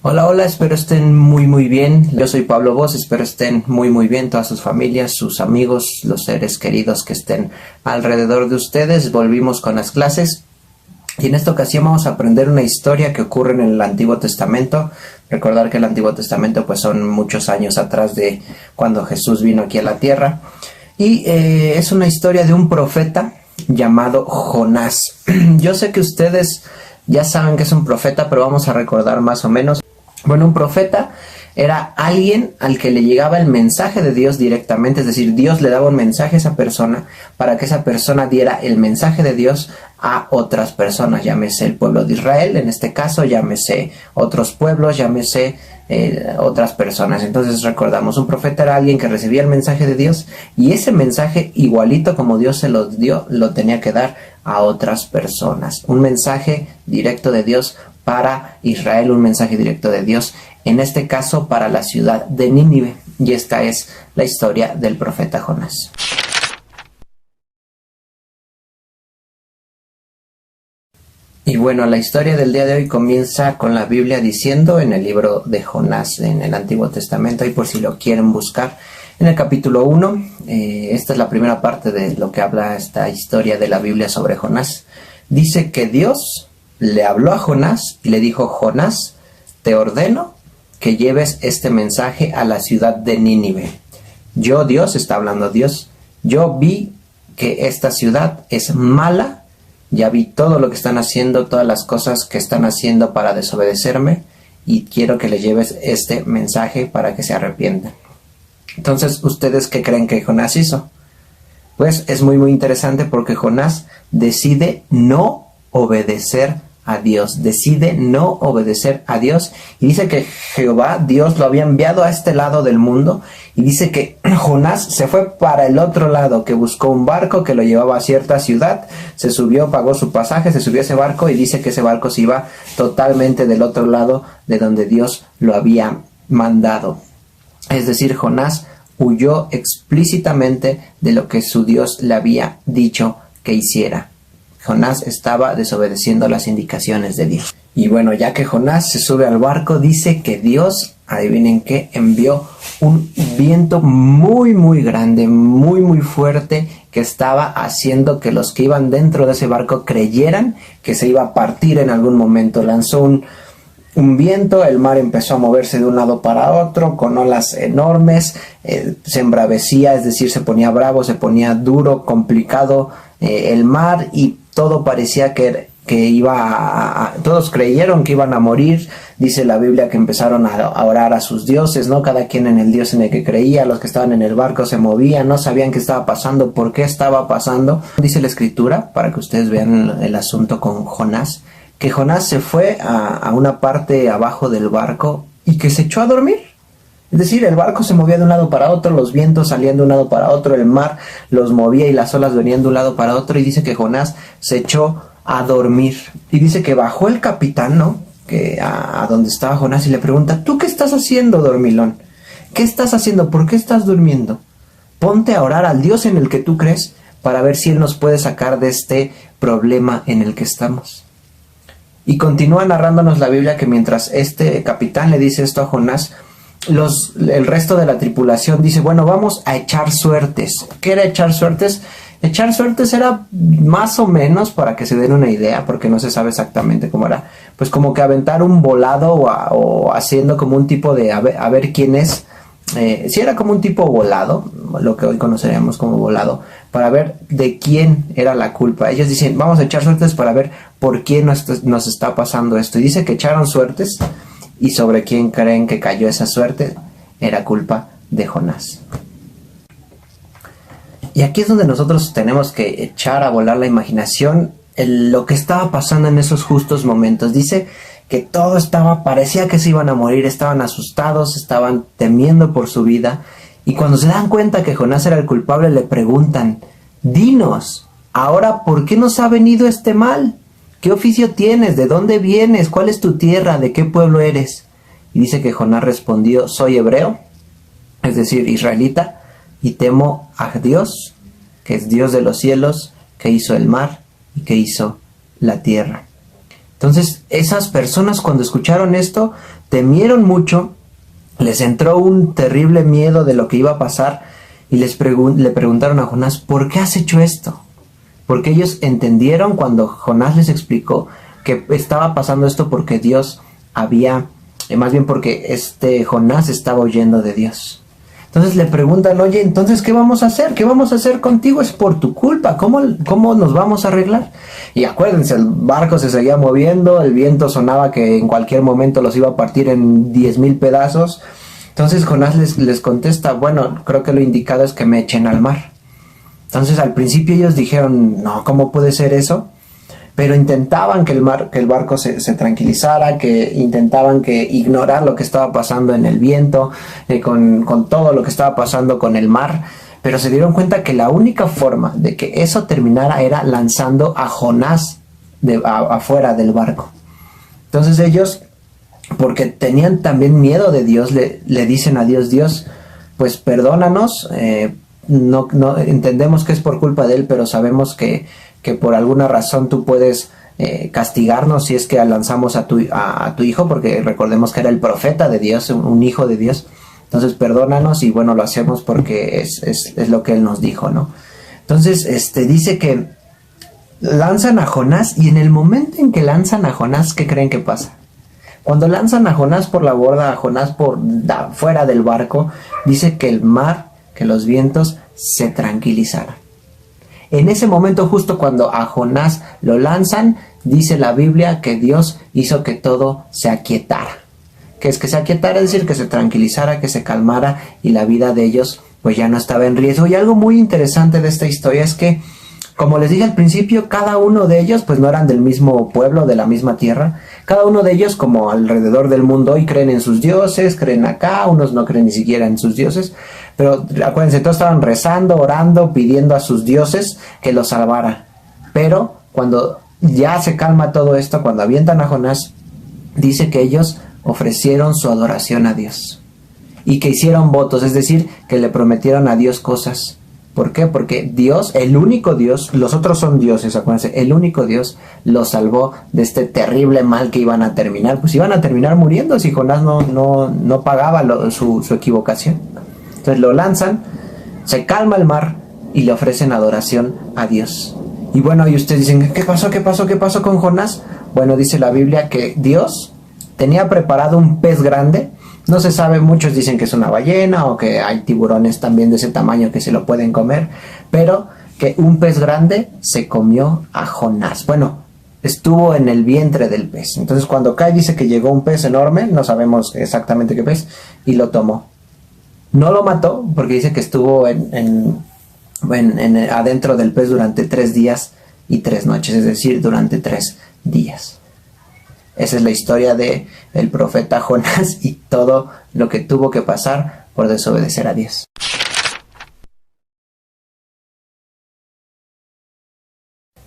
Hola, hola, espero estén muy bien. Yo soy Pablo Voz, espero estén muy bien, todas sus familias, sus amigos, los seres queridos que estén alrededor de ustedes. Volvimos con las clases y en esta ocasión vamos a aprender una historia que ocurre en el Antiguo Testamento. Recordar que el Antiguo Testamento pues son muchos años atrás de cuando Jesús vino aquí a la tierra. Y es una historia de un profeta llamado Jonás. Yo sé que ustedes ya saben que es un profeta, pero vamos a recordar más o menos. Bueno, un profeta era alguien al que le llegaba el mensaje de Dios directamente, es decir, Dios le daba un mensaje a esa persona para que esa persona diera el mensaje de Dios a otras personas, llámese el pueblo de Israel, en este caso, llámese otros pueblos, llámese otras personas. Entonces recordamos, un profeta era alguien que recibía el mensaje de Dios y ese mensaje, igualito como Dios se lo dio, lo tenía que dar a otras personas. Un mensaje directo de Dios para Israel, un mensaje directo de Dios, en este caso para la ciudad de Nínive. Y esta es la historia del profeta Jonás. Y bueno, la historia del día de hoy comienza con la Biblia diciendo en el libro de Jonás, en el Antiguo Testamento, y por si lo quieren buscar, en el capítulo 1, esta es la primera parte de lo que habla esta historia de la Biblia sobre Jonás. Dice que Dios le habló a Jonás y le dijo: Jonás, te ordeno que lleves este mensaje a la ciudad de Nínive. Yo, Dios, está hablando Dios, yo vi que esta ciudad es mala, ya vi todo lo que están haciendo, todas las cosas que están haciendo para desobedecerme, y quiero que le lleves este mensaje para que se arrepientan. Entonces, ¿ustedes qué creen que Jonás hizo? Pues es muy interesante porque Jonás decide no obedecer a Dios, decide no obedecer a Dios, y dice que Jehová, Dios, lo había enviado a este lado del mundo, y dice que Jonás se fue para el otro lado, que buscó un barco que lo llevaba a cierta ciudad, se subió, pagó su pasaje, se subió a ese barco, y dice que ese barco se iba totalmente del otro lado de donde Dios lo había mandado. Es decir, Jonás huyó explícitamente de lo que su Dios le había dicho que hiciera. Jonás estaba desobedeciendo las indicaciones de Dios. Y bueno, ya que Jonás se sube al barco, dice que Dios, adivinen qué, envió un viento muy grande, muy fuerte, que estaba haciendo que los que iban dentro de ese barco creyeran que se iba a partir en algún momento. Lanzó un viento, el mar empezó a moverse de un lado para otro con olas enormes, se embravecía, es decir, se ponía bravo, se ponía duro, complicado el mar, y todo parecía que todos creyeron que iban a morir. Dice la Biblia que empezaron a orar a sus dioses, ¿no? Cada quien en el Dios en el que creía. Los que estaban en el barco se movían, no sabían qué estaba pasando, por qué estaba pasando. Dice la Escritura, para que ustedes vean el asunto con Jonás, que Jonás se fue a una parte abajo del barco y que se echó a dormir. Es decir, el barco se movía de un lado para otro, los vientos salían de un lado para otro, el mar los movía y las olas venían de un lado para otro, y dice que Jonás se echó a dormir. Y dice que bajó el capitán, ¿no? A donde estaba Jonás, y le pregunta: ¿tú qué estás haciendo, dormilón? ¿Qué estás haciendo? ¿Por qué estás durmiendo? Ponte a orar al Dios en el que tú crees para ver si Él nos puede sacar de este problema en el que estamos. Y continúa narrándonos la Biblia que mientras este capitán le dice esto a Jonás, el resto de la tripulación dice: bueno, vamos a echar suertes. ¿Qué era echar suertes? Echar suertes era más o menos, para que se den una idea, porque no se sabe exactamente cómo era, pues como que aventar un volado o haciendo como un tipo de a ver quién es. Si era como un tipo volado, lo que hoy conoceríamos como volado, para ver de quién era la culpa. Ellos dicen: vamos a echar suertes para ver por quién nos está pasando esto. Y dice que echaron suertes, y sobre quién creen que cayó esa suerte. Era culpa de Jonás. Y aquí es donde nosotros tenemos que echar a volar la imaginación, lo que estaba pasando en esos justos momentos. Dice que todo parecía que se iban a morir, estaban asustados, estaban temiendo por su vida, y cuando se dan cuenta que Jonás era el culpable, le preguntan: dinos, ahora, ¿por qué nos ha venido este mal? ¿Qué oficio tienes? ¿De dónde vienes? ¿Cuál es tu tierra? ¿De qué pueblo eres? Y dice que Jonás respondió: soy hebreo, es decir, israelita, y temo a Dios, que es Dios de los cielos, que hizo el mar y que hizo la tierra. Entonces, esas personas, cuando escucharon esto, temieron mucho, les entró un terrible miedo de lo que iba a pasar y le preguntaron a Jonás, ¿por qué has hecho esto? Porque ellos entendieron cuando Jonás les explicó que estaba pasando esto porque Dios había, más bien porque Jonás estaba huyendo de Dios. Entonces le preguntan, oye, entonces ¿qué vamos a hacer? ¿Qué vamos a hacer contigo? Es por tu culpa. ¿Cómo nos vamos a arreglar? Y acuérdense, el barco se seguía moviendo, el viento sonaba que en cualquier momento los iba a partir en 10,000 pedazos. Entonces Jonás les contesta, bueno, creo que lo indicado es que me echen al mar. Entonces al principio ellos dijeron, no, ¿cómo puede ser eso? Pero intentaban que el barco se tranquilizara, que intentaban que ignorar lo que estaba pasando en el viento, con todo lo que estaba pasando con el mar, pero se dieron cuenta que la única forma de que eso terminara era lanzando a Jonás afuera del barco. Entonces ellos, porque tenían también miedo de Dios, le dicen a Dios, Dios, pues perdónanos, no entendemos que es por culpa de él, pero sabemos que por alguna razón tú puedes castigarnos si es que lanzamos a tu hijo, porque recordemos que era el profeta de Dios, un hijo de Dios. Entonces perdónanos y bueno, lo hacemos porque es lo que él nos dijo, ¿no? Entonces dice que lanzan a Jonás, y en el momento en que lanzan a Jonás, ¿qué creen que pasa? Cuando lanzan a Jonás por la borda, a Jonás por fuera del barco, dice que el mar, que los vientos se tranquilizaron. En ese momento, justo cuando a Jonás lo lanzan, dice la Biblia que Dios hizo que todo se aquietara. Que se aquietara, es decir, que se tranquilizara, que se calmara, y la vida de ellos pues ya no estaba en riesgo. Y algo muy interesante de esta historia es que, como les dije al principio, cada uno de ellos pues no eran del mismo pueblo, de la misma tierra. Cada uno de ellos, como alrededor del mundo hoy, creen en sus dioses, creen acá, unos no creen ni siquiera en sus dioses. Pero acuérdense, todos estaban rezando, orando, pidiendo a sus dioses que los salvara. Pero cuando ya se calma todo esto, cuando avientan a Jonás, dice que ellos ofrecieron su adoración a Dios. Y que hicieron votos, es decir, que le prometieron a Dios cosas. ¿Por qué? Porque Dios, el único Dios, los otros son dioses, acuérdense, el único Dios los salvó de este terrible mal que iban a terminar. Pues iban a terminar muriendo si Jonás no pagaba su equivocación. Entonces lo lanzan, se calma el mar y le ofrecen adoración a Dios. Y bueno, y ustedes dicen, ¿qué pasó con Jonás? Bueno, dice la Biblia que Dios tenía preparado un pez grande. No se sabe, muchos dicen que es una ballena o que hay tiburones también de ese tamaño que se lo pueden comer, pero que un pez grande se comió a Jonás. Bueno, estuvo en el vientre del pez. Entonces cuando cae dice que llegó un pez enorme, no sabemos exactamente qué pez, y lo tomó. No lo mató porque dice que estuvo adentro del pez durante 3 días y 3 noches, es decir, durante 3 días. Esa es la historia del profeta Jonás y todo lo que tuvo que pasar por desobedecer a Dios.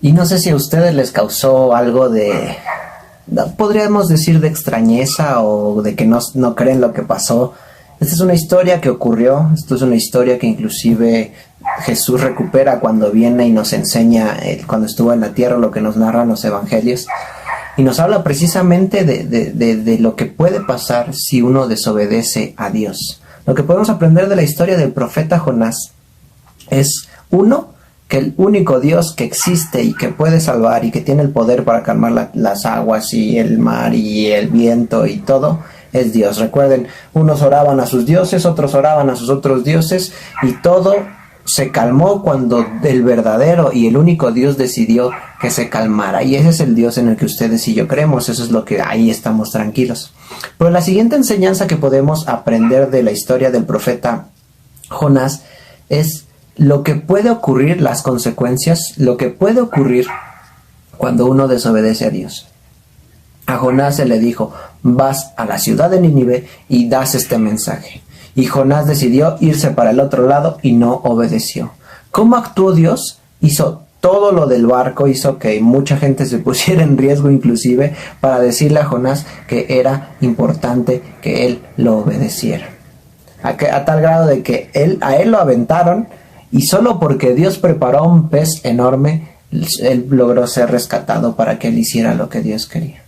Y no sé si a ustedes les causó algo de, podríamos decir, de extrañeza o de que no creen lo que pasó. Esta es una historia que ocurrió, esto es una historia que inclusive Jesús recupera cuando viene y nos enseña, cuando estuvo en la tierra, lo que nos narran los evangelios. Y nos habla precisamente de lo que puede pasar si uno desobedece a Dios. Lo que podemos aprender de la historia del profeta Jonás es, uno, que el único Dios que existe y que puede salvar y que tiene el poder para calmar las aguas y el mar y el viento y todo, es Dios. Recuerden, unos oraban a sus dioses, otros oraban a sus otros dioses, y todo se calmó cuando el verdadero y el único Dios decidió que se calmara. Y ese es el Dios en el que ustedes y yo creemos. Eso es lo que ahí estamos tranquilos. Pero la siguiente enseñanza que podemos aprender de la historia del profeta Jonás es lo que puede ocurrir, las consecuencias, lo que puede ocurrir cuando uno desobedece a Dios. A Jonás se le dijo, vas a la ciudad de Nínive y das este mensaje. Y Jonás decidió irse para el otro lado y no obedeció. ¿Cómo actuó Dios? Hizo todo lo del barco, hizo que mucha gente se pusiera en riesgo inclusive para decirle a Jonás que era importante que él lo obedeciera. A tal grado de que a él lo aventaron, y solo porque Dios preparó un pez enorme, él logró ser rescatado para que él hiciera lo que Dios quería.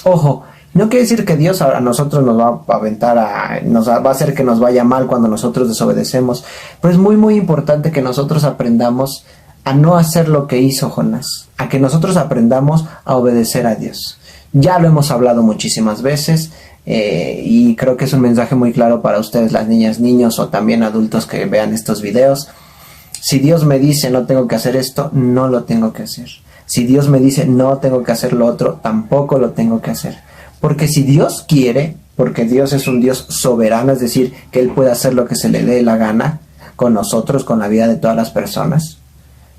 Ojo, No quiere decir que Dios a nosotros nos va a aventar va a hacer que nos vaya mal cuando nosotros desobedecemos, pero es muy importante que nosotros aprendamos a no hacer lo que hizo Jonás, a que nosotros aprendamos a obedecer a Dios. Ya lo hemos hablado muchísimas veces y creo que es un mensaje muy claro para ustedes, las niñas, niños o también adultos que vean estos videos. Si Dios me dice no tengo que hacer esto, no lo tengo que hacer. Si Dios me dice no tengo que hacer lo otro, tampoco lo tengo que hacer. Porque si Dios quiere, porque Dios es un Dios soberano, es decir, que Él puede hacer lo que se le dé la gana con nosotros, con la vida de todas las personas.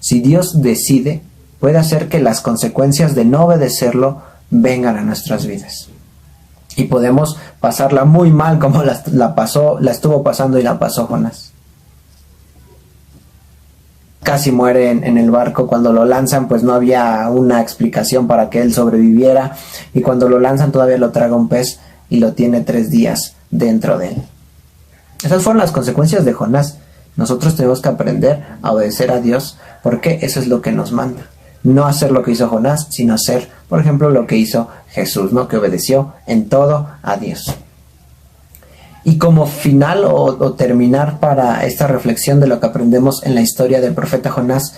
Si Dios decide, puede hacer que las consecuencias de no obedecerlo vengan a nuestras vidas. Y podemos pasarla muy mal como la estuvo pasando y la pasó Jonás. Casi muere en el barco. Cuando lo lanzan, pues no había una explicación para que él sobreviviera, y cuando lo lanzan todavía lo traga un pez y lo tiene 3 días dentro de él. Esas fueron las consecuencias de Jonás. Nosotros tenemos que aprender a obedecer a Dios, porque eso es lo que nos manda. No hacer lo que hizo Jonás, sino hacer, por ejemplo, lo que hizo Jesús, ¿no? Que obedeció en todo a Dios. Y como final o terminar para esta reflexión de lo que aprendemos en la historia del profeta Jonás,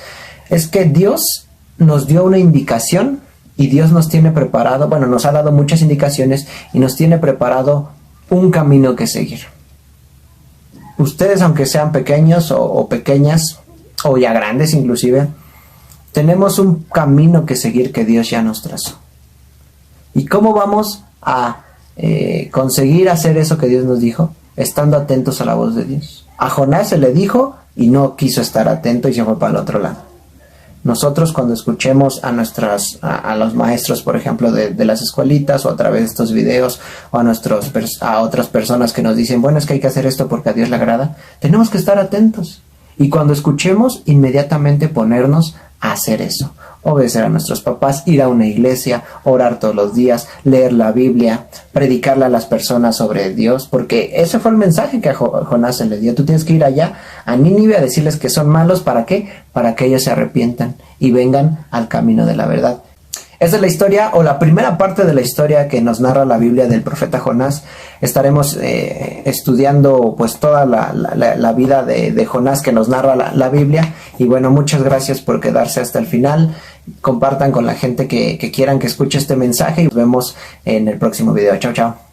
es que Dios nos dio una indicación y Dios nos tiene preparado, bueno, nos ha dado muchas indicaciones y nos tiene preparado un camino que seguir. Ustedes, aunque sean pequeños o pequeñas, o ya grandes inclusive, tenemos un camino que seguir que Dios ya nos trazó. ¿Y cómo vamos a conseguir hacer eso que Dios nos dijo? Estando atentos a la voz de Dios. A Jonás se le dijo y no quiso estar atento y se fue para el otro lado. Nosotros, cuando escuchemos a los maestros, por ejemplo, de las escuelitas, o a través de estos videos, o a otras personas que nos dicen, bueno, es que hay que hacer esto porque a Dios le agrada, tenemos que estar atentos. Y cuando escuchemos, inmediatamente ponernos a hacer eso. Obedecer a nuestros papás, ir a una iglesia, orar todos los días, leer la Biblia, predicarle a las personas sobre Dios, porque ese fue el mensaje que a Jonás se le dio. Tú tienes que ir allá a Nínive a decirles que son malos. ¿Para qué? Para que ellos se arrepientan y vengan al camino de la verdad. Esa es la historia, o la primera parte de la historia que nos narra la Biblia del profeta Jonás. Estaremos estudiando pues toda la vida de Jonás que nos narra la Biblia. Y bueno, muchas gracias por quedarse hasta el final. Compartan con la gente que quieran que escuche este mensaje y nos vemos en el próximo video. Chao, chao.